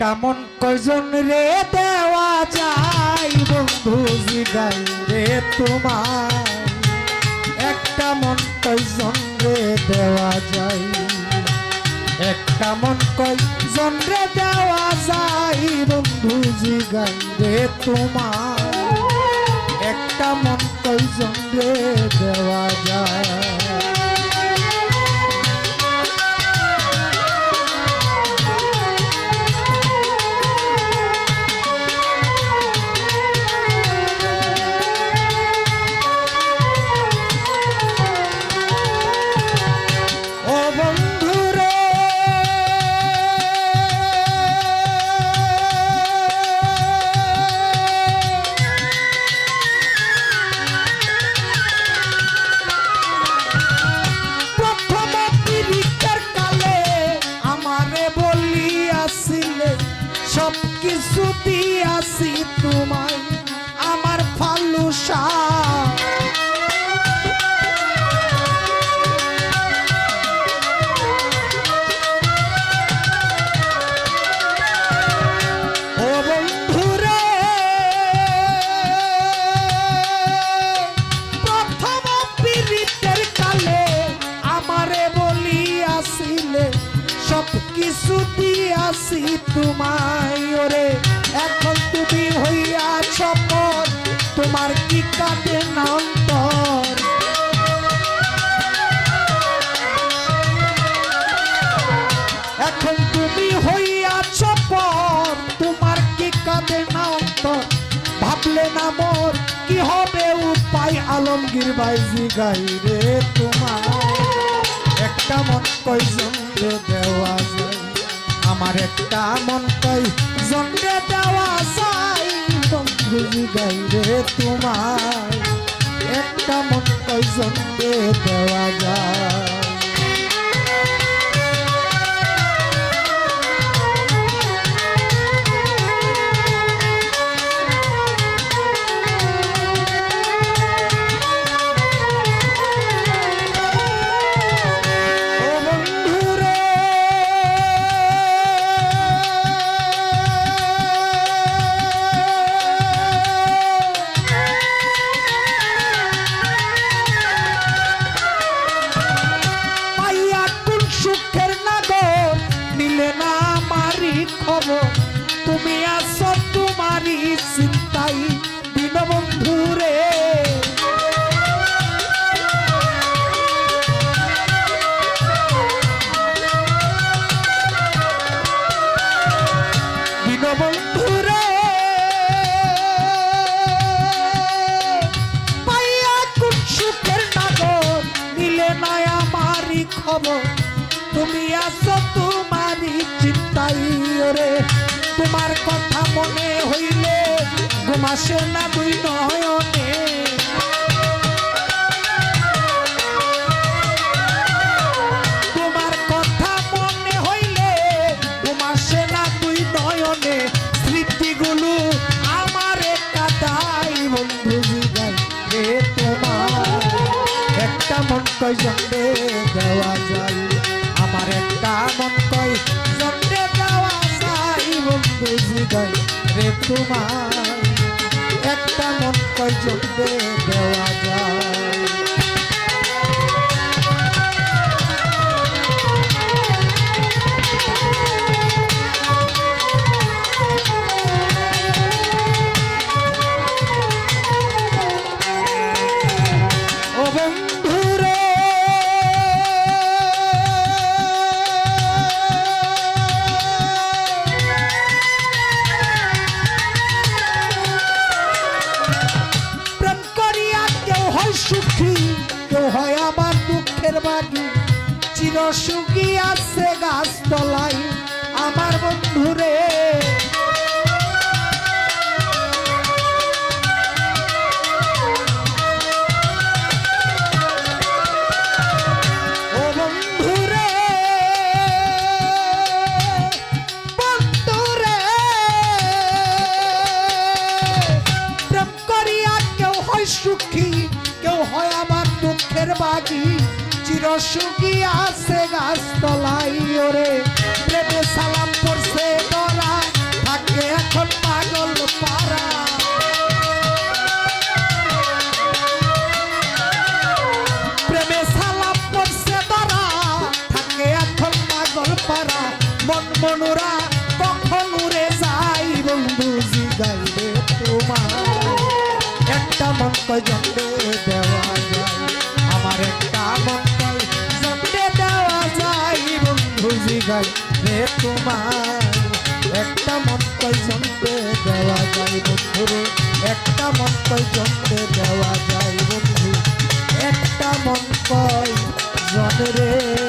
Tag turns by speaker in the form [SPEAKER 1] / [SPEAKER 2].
[SPEAKER 1] একটা মন কয়জন রে দেওয়া যায় বন্ধু জিগাই রে তোমার একটা মন কয়জন রে দেওয়া যায় একটা মন কয়জন রে দেওয়া যায় বন্ধু জিগাই রে তোমার একটা মন কয়জন রে দেওয়া যায় সব কিছু দিয়াছি তোমায় আমার ফালুসা ও বন্ধুরে প্রথম পীড়িতের কালে আমারে বলিয়াছিলে সব কিছু দিয়াছি তোমায় ওরে এখন তুমি হইয়াছ পর তোমার কি কাটে না অন্তর এখন তুমি হইয়াছ পর তোমার কি কাটে না অন্তর ভাবলে না মোর কি হবে উপায় আলমগীর বাইজি গাই রে তোমার একটা মন কয়জন রে দেওয়া যায় আমার একটা মন কয়জন রে দেওয়া যায় বন্ধু জিগাই রে তোমার একটা মন কয়জন রে দেওয়া যায় তুমি আছো তোমারই চিন্তাই দীনবন্ধু রে দীনবন্ধু রে পাইয়া কোন সুখের নাগর নিলে না আমারই খবর তুমি আছো তোমারই চিন্তাই রে তোমার কথা মনে হইলে ঘুম আসে না দুই নয়নে তোমার কথা মনে হইলে ঘুম আসে না দুই নয়নে স্মৃতিগুলো আমারে কাদাই বন্ধু জিগাই রে তোমার একটা মন কয়জন রে দেওয়া যায় আমার একটা মন কয়জন রে দেওয়া বন্ধু জিগাই রে তোমার একটা মন কয়জন রে দেওয়া যায় ও বন্ধু রে হয় আমার দুঃখের বাগি চির সুখী আছে গাছ তলায় আমার বন্ধুরে ও বন্ধুরে বন্ধুরে প্রেম করিয়া কেউ হয় সুখী কেউ হয় আমার দুঃখের বাগি চির সুখী আছে গাছ তলায় ওরে প্রেমে সালাম পড়ছে ধরা থাকে এখন পাগল পারা প্রেমে সালাম পড়ছে ধরা থাকে এখন পাগল পারা মন মনোরা কখন উড়ে যাই বন্ধু জিগাই রে তোমার একটা মন কয় জন্মে দেওয়া যায় আমার একটা মন কয় জন্মে দেওয়া যায় বন্ধু জিগাই রে তোমার একটা মন কয় জন্মে দেওয়া যায় বন্ধু রে একটা মন কয় জন্মে দেওয়া যায় বন্ধু একটা মন কয় জন রে